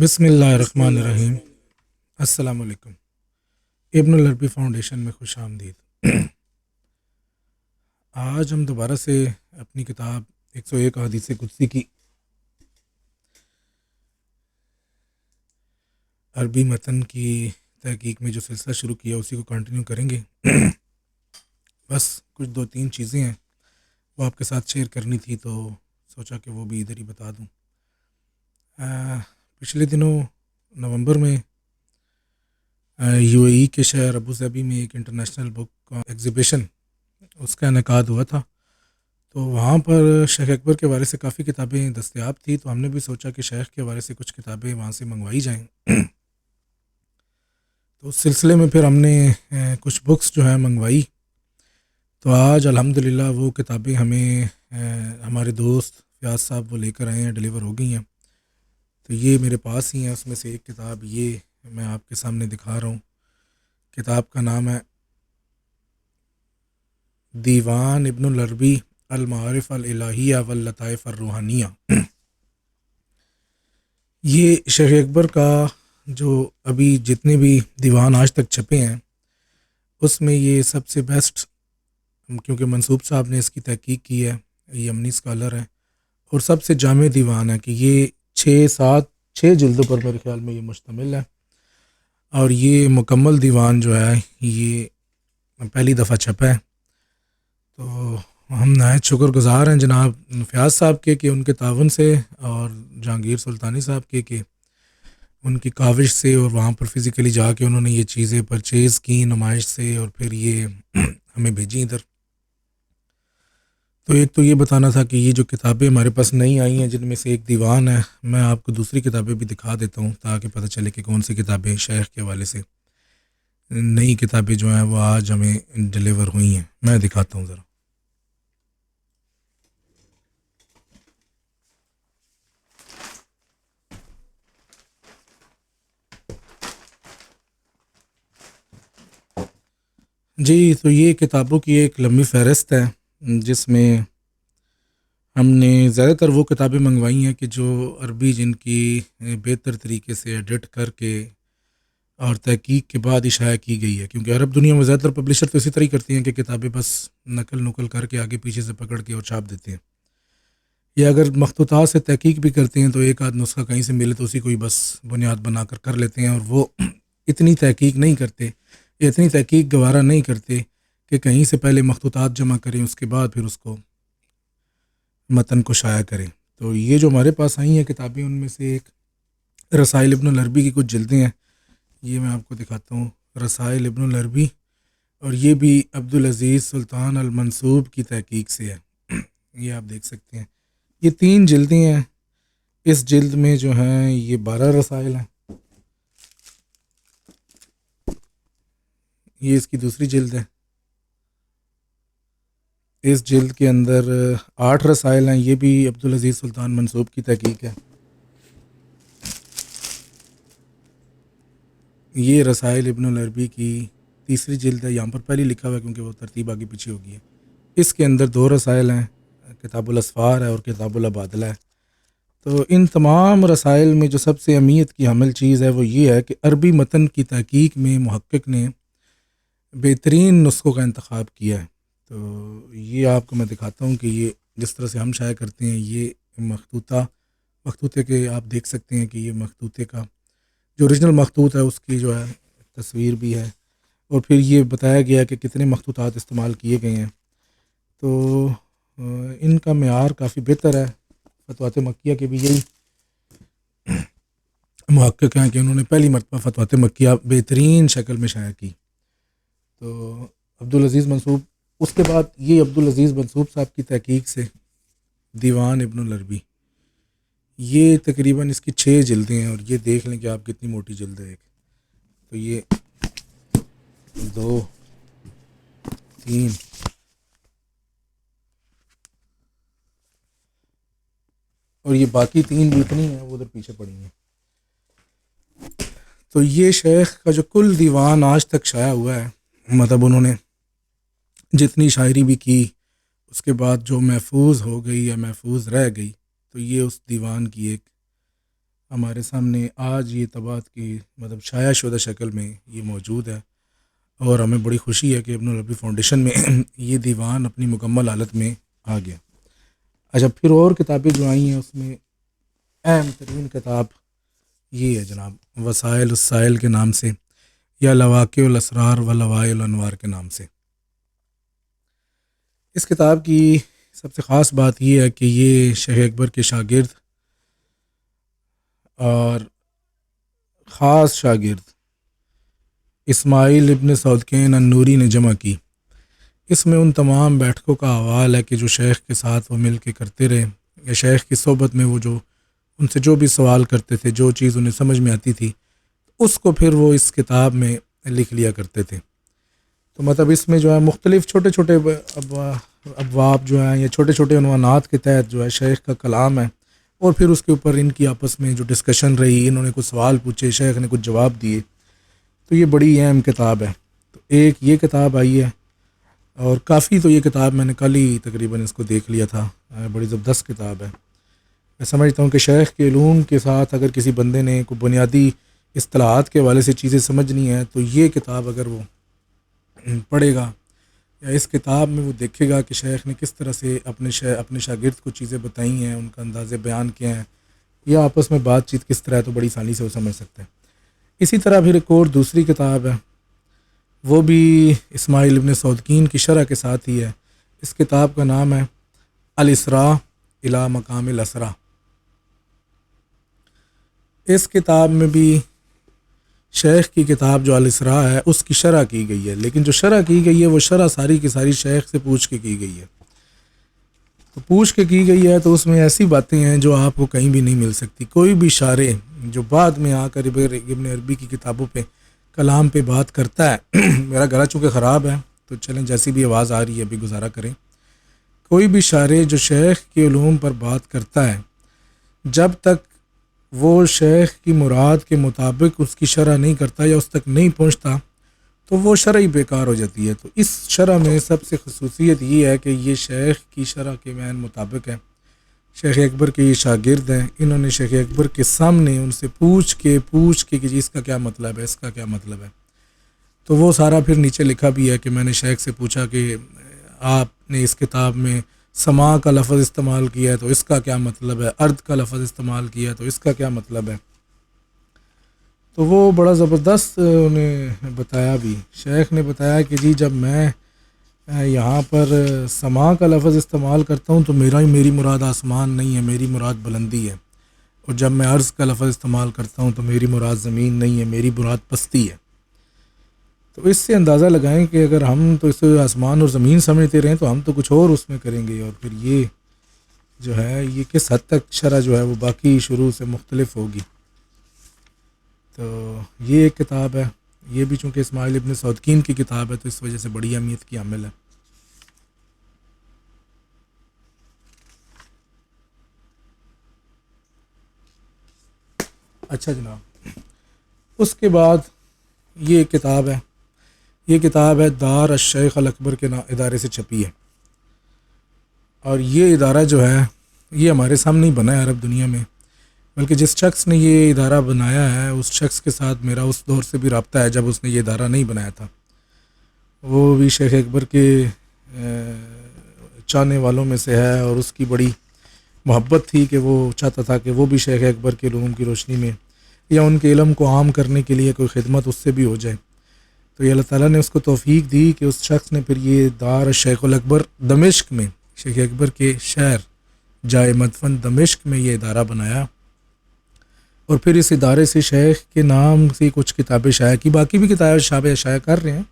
بسم اللہ الرحمن الرحیم۔ السلام علیکم۔ ابن العربی فاؤنڈیشن میں خوش آمدید۔ آج ہم دوبارہ سے اپنی کتاب 101 احادیث قدسی کی عربی متن کی تحقیق میں جو سلسلہ شروع کیا اسی کو کنٹینیو کریں گے۔ بس کچھ 2-3 چیزیں ہیں وہ آپ کے ساتھ شیئر کرنی تھی، تو سوچا کہ وہ بھی ادھر ہی بتا دوں۔ پچھلے دنوں نومبر میں یو اے ای کے شہر ابوظہبی میں ایک انٹرنیشنل بک ایگزیبیشن اس کا انعقاد ہوا تھا، تو وہاں پر شیخ اکبر کے حوالے سے کافی کتابیں دستیاب تھیں، تو ہم نے بھی سوچا کہ شیخ کے حوالے سے کچھ کتابیں وہاں سے منگوائی جائیں۔ تو اس سلسلے میں پھر ہم نے کچھ بکس جو ہیں منگوائی، تو آج الحمدللہ وہ کتابیں ہمیں ہمارے دوست فیاض صاحب وہ لے کر آئے ہیں، ڈیلیور ہو گئی ہیں۔ تو یہ میرے پاس ہی ہیں، اس میں سے ایک کتاب یہ میں آپ کے سامنے دکھا رہا ہوں۔ کتاب کا نام ہے دیوان ابن العربی المعارف الالہیہ واللطائف الروحانیہ۔ یہ شیخ اکبر کا جو ابھی جتنے بھی دیوان آج تک چھپے ہیں اس میں یہ سب سے بیسٹ، کیونکہ منصوب صاحب نے اس کی تحقیق کی ہے، یہ یمنی اسکالر ہیں، اور سب سے جامع دیوان ہے کہ یہ 6 جلدوں پر میرے خیال میں یہ مشتمل ہے، اور یہ مکمل دیوان جو ہے یہ پہلی دفعہ چھپا ہے۔ تو ہم نہایت شکر گزار ہیں جناب فیاض صاحب کے کہ ان کے تعاون سے، اور جہانگیر سلطانی صاحب کے کہ ان کی کاوش سے، اور وہاں پر فزیکلی جا کے انہوں نے یہ چیزیں پرچیز کی نمائش سے، اور پھر یہ ہمیں بھیجی ادھر۔ تو ایک تو یہ بتانا تھا کہ یہ جو کتابیں ہمارے پاس نئی آئی ہیں جن میں سے ایک دیوان ہے، میں آپ کو دوسری کتابیں بھی دکھا دیتا ہوں تاکہ پتہ چلے کہ کون سی کتابیں شیخ کے حوالے سے نئی کتابیں جو ہیں وہ آج ہمیں ڈیلیور ہوئی ہیں۔ میں دکھاتا ہوں ذرا۔ جی، تو یہ کتابوں کی ایک لمبی فہرست ہے جس میں ہم نے زیادہ تر وہ کتابیں منگوائی ہیں کہ جو عربی جن کی بہتر طریقے سے ایڈٹ کر کے اور تحقیق کے بعد اشاعہ کی گئی ہے، کیونکہ عرب دنیا میں زیادہ تر پبلشر تو اسی طرح ہی کرتی ہیں کہ کتابیں بس نقل کر کے آگے پیچھے سے پکڑ کے اور چھاپ دیتے ہیں، یا اگر مخطوطات سے تحقیق بھی کرتے ہیں تو ایک آدھ نسخہ کہیں سے ملے تو اسی کو ہی بس بنیاد بنا کر لیتے ہیں، اور وہ اتنی تحقیق نہیں کرتے، اتنی تحقیق گوارا نہیں کرتے کہ کہیں سے پہلے مخطوطات جمع کریں اس کے بعد پھر اس کو متن کو شائع کریں۔ تو یہ جو ہمارے پاس آئی ہیں کتابیں ان میں سے ایک رسائل ابن العربی کی کچھ جلدیں ہیں، یہ میں آپ کو دکھاتا ہوں۔ رسائل ابن العربی، اور یہ بھی عبدالعزیز سلطان المنصوب کی تحقیق سے ہے، یہ آپ دیکھ سکتے ہیں۔ یہ 3 جلدیں ہیں، اس جلد میں جو ہیں یہ 12 رسائل ہیں، یہ اس کی دوسری جلد ہے۔ اس جلد کے اندر 8 رسائل ہیں، یہ بھی عبدالعزیز سلطان منصوب کی تحقیق ہے۔ یہ رسائل ابن العربی کی تیسری جلد ہے، یہاں پر پہلی لکھا ہوا ہے کیونکہ وہ ترتیب آگے پیچھے ہوگی ہے۔ اس کے اندر 2 رسائل ہیں، کتاب الاسفار ہے اور کتاب العبادلہ ہے۔ تو ان تمام رسائل میں جو سب سے اہمیت کی حامل چیز ہے وہ یہ ہے کہ عربی متن کی تحقیق میں محقق نے بہترین نسخوں کا انتخاب کیا ہے۔ تو یہ آپ کو میں دکھاتا ہوں کہ یہ جس طرح سے ہم شائع کرتے ہیں، یہ مخطوطے کے آپ دیکھ سکتے ہیں کہ یہ مخطوطے کا جو اوریجنل مخطوط ہے اس کی جو ہے تصویر بھی ہے، اور پھر یہ بتایا گیا کہ کتنے مخطوطات استعمال کیے گئے ہیں۔ تو ان کا معیار کافی بہتر ہے۔ فتوحات مکیہ کے بھی یہی محقق ہیں کہ انہوں نے پہلی مرتبہ فتوحات مکیہ بہترین شکل میں شائع کی۔ تو عبدالعزیز منصوب، اس کے بعد یہ عبدالعزیز منصوب صاحب کی تحقیق سے دیوان ابن العربی، یہ تقریباً اس کی 6 جلدیں ہیں، اور یہ دیکھ لیں کہ آپ کتنی موٹی جلد ہے ایک۔ تو یہ 2 3 اور یہ باقی 3 بھی اتنی ہیں، وہ ادھر پیچھے پڑی ہیں۔ تو یہ شیخ کا جو کل دیوان آج تک شائع ہوا ہے، مطلب انہوں نے جتنی شاعری بھی کی اس کے بعد جو محفوظ ہو گئی یا محفوظ رہ گئی، تو یہ اس دیوان کی ایک ہمارے سامنے آج یہ طباعت کی مطلب شائع شدہ شکل میں یہ موجود ہے، اور ہمیں بڑی خوشی ہے کہ ابن العربی فاؤنڈیشن میں یہ دیوان اپنی مکمل حالت میں آ گیا۔ اچھا، پھر اور کتابیں جو آئی ہیں اس میں اہم ترین کتاب یہ ہے جناب، وسائل السائل کے نام سے، یا لواقع الاسرار و لوائع الانوار کے نام سے۔ اس کتاب کی سب سے خاص بات یہ ہے کہ یہ شیخ اکبر کے شاگرد اور خاص شاگرد اسماعیل ابن سعودکین النوری نے جمع کی۔ اس میں ان تمام بیٹھکوں کا حوال ہے کہ جو شیخ کے ساتھ وہ مل کے کرتے رہے، یا شیخ کی صحبت میں وہ جو ان سے جو بھی سوال کرتے تھے، جو چیز انہیں سمجھ میں آتی تھی، اس کو پھر وہ اس کتاب میں لکھ لیا کرتے تھے۔ تو مطلب اس میں جو ہے مختلف چھوٹے چھوٹے ابواب جو ہیں یا چھوٹے چھوٹے عنوانات کے تحت جو ہے شیخ کا کلام ہے، اور پھر اس کے اوپر ان کی آپس میں جو ڈسکشن رہی، انہوں نے کچھ سوال پوچھے، شیخ نے کچھ جواب دیے، تو یہ بڑی اہم کتاب ہے۔ تو ایک یہ کتاب آئی ہے، اور کافی تو یہ کتاب میں نے کل ہی تقریباً اس کو دیکھ لیا تھا، بڑی زبردست کتاب ہے۔ میں سمجھتا ہوں کہ شیخ کے علوم کے ساتھ اگر کسی بندے نے کوئی بنیادی اصطلاحات کے حوالے سے چیزیں سمجھنی ہیں تو یہ کتاب اگر وہ پڑھے گا، یا اس کتاب میں وہ دیکھے گا کہ شیخ نے کس طرح سے اپنے شاگرد کو چیزیں بتائی ہیں، ان کا انداز بیان کیا ہیں، یا آپس میں بات چیت کس طرح ہے، تو بڑی آسانی سے وہ سمجھ سکتے ہیں۔ اسی طرح پھر ایک اور دوسری کتاب ہے، وہ بھی اسماعیل ابن سعودکین کی شرح کے ساتھ ہی ہے۔ اس کتاب کا نام ہے الاسراء الی مقام الاسراء۔ اس کتاب میں بھی شیخ کی کتاب جو الاسراء ہے اس کی شرح کی گئی ہے، لیکن جو شرح کی گئی ہے وہ شرح ساری کی ساری شیخ سے پوچھ کے کی گئی ہے۔ تو پوچھ کے کی گئی ہے تو اس میں ایسی باتیں ہیں جو آپ کو کہیں بھی نہیں مل سکتی۔ کوئی بھی شارح جو بعد میں آ کر ابن عربی کی کتابوں پہ کلام پہ بات کرتا ہے میرا گلا چونکہ خراب ہے تو چلیں جیسی بھی آواز آ رہی ہے ابھی گزارا کریں۔ کوئی بھی شارح جو شیخ کے علوم پر بات کرتا ہے، جب تک وہ شیخ کی مراد کے مطابق اس کی شرح نہیں کرتا یا اس تک نہیں پہنچتا تو وہ شرح ہی بیکار ہو جاتی ہے۔ تو اس شرح میں سب سے خصوصیت یہ ہے کہ یہ شیخ کی شرح کے معنی مطابق ہے۔ شیخ اکبر کے یہ شاگرد ہیں، انہوں نے شیخ اکبر کے سامنے ان سے پوچھ کے کہ جی اس کا کیا مطلب ہے، اس کا کیا مطلب ہے۔ تو وہ سارا پھر نیچے لکھا بھی ہے کہ میں نے شیخ سے پوچھا کہ آپ نے اس کتاب میں سماع کا لفظ استعمال کیا ہے تو اس کا کیا مطلب ہے، ارد کا لفظ استعمال کیا ہے تو اس کا کیا مطلب ہے۔ تو وہ بڑا زبردست انہیں بتایا بھی، شیخ نے بتایا کہ جی جب میں یہاں پر سماع کا لفظ استعمال کرتا ہوں تو میری مراد آسمان نہیں ہے، میری مراد بلندی ہے، اور جب میں عرض کا لفظ استعمال کرتا ہوں تو میری مراد زمین نہیں ہے، میری مراد پستی ہے۔ تو اس سے اندازہ لگائیں کہ اگر ہم تو اسے آسمان اور زمین سمجھتے رہیں تو ہم تو کچھ اور اس میں کریں گے، اور پھر یہ جو ہے یہ کس حد تک شرح جو ہے وہ باقی شروع سے مختلف ہوگی۔ تو یہ ایک کتاب ہے، یہ بھی چونکہ اسماعیل ابن سعودکین کی کتاب ہے تو اس وجہ سے بڑی اہمیت کی حامل ہے۔ اچھا جناب، اس کے بعد یہ کتاب ہے، یہ کتاب ہے دار الشیخ الاکبر کے ادارے سے چھپی ہے، اور یہ ادارہ جو ہے یہ ہمارے سامنے ہی بنا ہے عرب دنیا میں، بلکہ جس شخص نے یہ ادارہ بنایا ہے اس شخص کے ساتھ میرا اس دور سے بھی رابطہ ہے جب اس نے یہ ادارہ نہیں بنایا تھا۔ وہ بھی شیخ اکبر کے چاہنے والوں میں سے ہے، اور اس کی بڑی محبت تھی کہ وہ چاہتا تھا کہ وہ بھی شیخ اکبر کے علوم کی روشنی میں یا ان کے علم کو عام کرنے کے لیے کوئی خدمت اس سے بھی ہو جائے۔ تو یہ اللہ تعالیٰ نے اس کو توفیق دی کہ اس شخص نے پھر یہ دار الشیخ الاکبر دمشق میں، شیخ اکبر کے شہر جائے مدفن دمشق میں یہ ادارہ بنایا، اور پھر اس ادارے سے شیخ کے نام سے کچھ کتابیں شائع کی، باقی بھی کتابیں شائع کر رہے ہیں،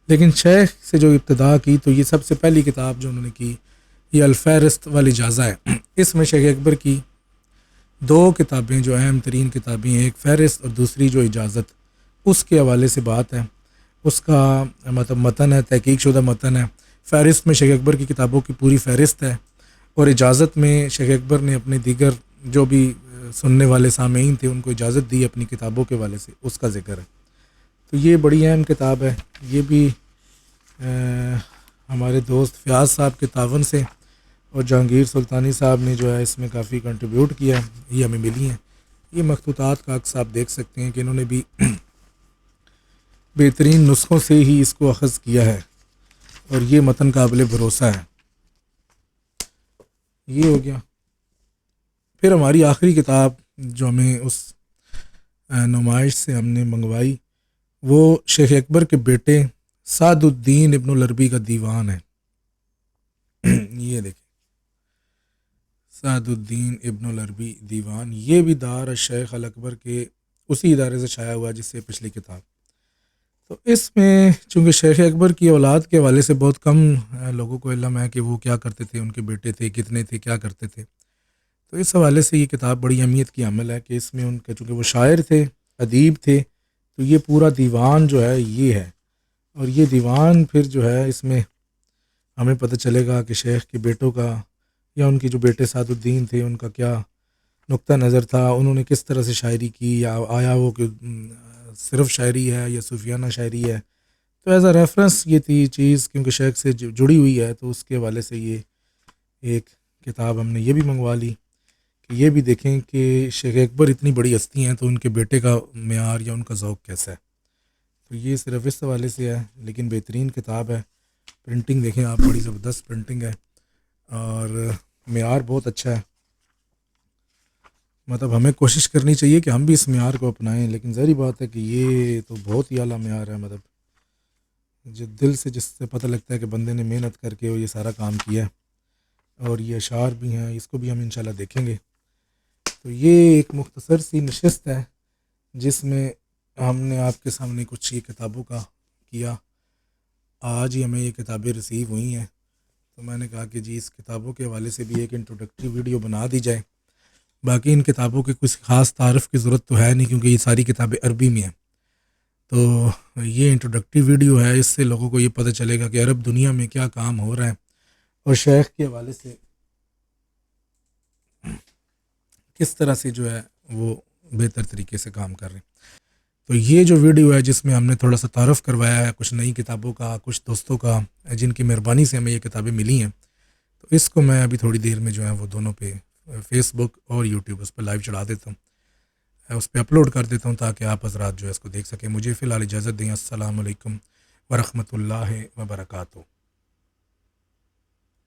لیکن شیخ سے جو ابتدا کی تو یہ سب سے پہلی کتاب جو انہوں نے کی یہ الفہرست والاجازہ ہے۔ اس میں شیخ اکبر کی دو کتابیں جو اہم ترین کتابیں ہیں، ایک فہرست اور دوسری جو اجازت، اس کے حوالے سے بات ہے۔ اس کا مطلب متن ہے، تحقیق شدہ متن ہے۔ فہرست میں شیخ اکبر کی کتابوں کی پوری فہرست ہے، اور اجازت میں شیخ اکبر نے اپنے دیگر جو بھی سننے والے سامعین تھے ان کو اجازت دی اپنی کتابوں کے حوالے سے، اس کا ذکر ہے۔ تو یہ بڑی اہم کتاب ہے، یہ بھی ہمارے دوست فیاض صاحب کے تعاون سے اور جہانگیر سلطانی صاحب نے جو ہے اس میں کافی کنٹریبیوٹ کیا ہے، یہ ہمیں ملی ہیں۔ یہ مخطوطات کا عکس آپ دیکھ سکتے ہیں کہ انہوں نے بھی بہترین نسخوں سے ہی اس کو اخذ کیا ہے، اور یہ متن قابل بھروسہ ہے۔ یہ ہو گیا۔ پھر ہماری آخری کتاب جو ہمیں اس نمائش سے ہم نے منگوائی، وہ شیخ اکبر کے بیٹے سعد الدین ابن العربی کا دیوان ہے۔ یہ دیکھیں، سعد الدین ابن العربی دیوان، یہ بھی دار شیخ الاکبر کے اسی ادارے سے شائع ہوا جس سے پچھلی کتاب۔ تو اس میں چونکہ شیخ اکبر کی اولاد کے حوالے سے بہت کم لوگوں کو علم ہے کہ وہ کیا کرتے تھے، ان کے بیٹے تھے کتنے تھے، کیا کرتے تھے، تو اس حوالے سے یہ کتاب بڑی اہمیت کی حامل ہے کہ اس میں ان کے چونکہ وہ شاعر تھے، ادیب تھے، تو یہ پورا دیوان جو ہے یہ ہے، اور یہ دیوان پھر جو ہے اس میں ہمیں پتہ چلے گا کہ شیخ کے بیٹوں کا یا ان کے جو بیٹے سعد الدین تھے ان کا کیا نقطہ نظر تھا، انہوں نے کس طرح سے شاعری کی، یا آیا وہ کہ صرف شاعری ہے یا صوفیانہ شاعری ہے۔ تو ایز اے ریفرنس یہ تھی چیز، کیونکہ شیخ سے جڑی ہوئی ہے، تو اس کے حوالے سے یہ ایک کتاب ہم نے یہ بھی منگوا لی کہ یہ بھی دیکھیں کہ شیخ اکبر اتنی بڑی ہستی ہیں تو ان کے بیٹے کا معیار یا ان کا ذوق کیسا ہے۔ تو یہ صرف اس حوالے سے ہے، لیکن بہترین کتاب ہے۔ پرنٹنگ دیکھیں آپ، بڑی زبردست پرنٹنگ ہے، اور معیار بہت اچھا ہے۔ مطلب ہمیں کوشش کرنی چاہیے کہ ہم بھی اس معیار کو اپنائیں، لیکن ظاہری بات ہے کہ یہ تو بہت ہی اعلیٰ معیار ہے۔ مطلب جو دل سے، جس سے پتہ لگتا ہے کہ بندے نے محنت کر کے وہ یہ سارا کام کیا ہے، اور یہ اشعار بھی ہیں، اس کو بھی ہم انشاءاللہ دیکھیں گے۔ تو یہ ایک مختصر سی نشست ہے جس میں ہم نے آپ کے سامنے کچھ یہ کتابوں کا کیا۔ آج ہی ہمیں یہ کتابیں ریسیو ہوئی ہیں، تو میں نے کہا کہ جی اس کتابوں کے حوالے سے بھی ایک انٹروڈکٹری ویڈیو بنا دی جائے۔ باقی ان کتابوں کی کچھ خاص تعارف کی ضرورت تو ہے نہیں، کیونکہ یہ ساری کتابیں عربی میں ہیں۔ تو یہ انٹروڈکٹری ویڈیو ہے، اس سے لوگوں کو یہ پتہ چلے گا کہ عرب دنیا میں کیا کام ہو رہا ہے، اور شیخ کے حوالے سے کس طرح سے جو ہے وہ بہتر طریقے سے کام کر رہے ہیں۔ تو یہ جو ویڈیو ہے جس میں ہم نے تھوڑا سا تعارف کروایا ہے کچھ نئی کتابوں کا، کچھ دوستوں کا جن کی مہربانی سے ہمیں یہ کتابیں ملی ہیں، تو اس کو میں ابھی تھوڑی دیر میں جو ہے وہ دونوں پہ فیس بک اور یوٹیوب اس پہ لائیو چڑھا دیتا ہوں، اس پہ اپلوڈ کر دیتا ہوں تاکہ آپ حضرات جو ہے اس کو دیکھ سکیں۔ مجھے فی الحال اجازت دیں۔ السلام علیکم ورحمۃ اللہ وبرکاتہ۔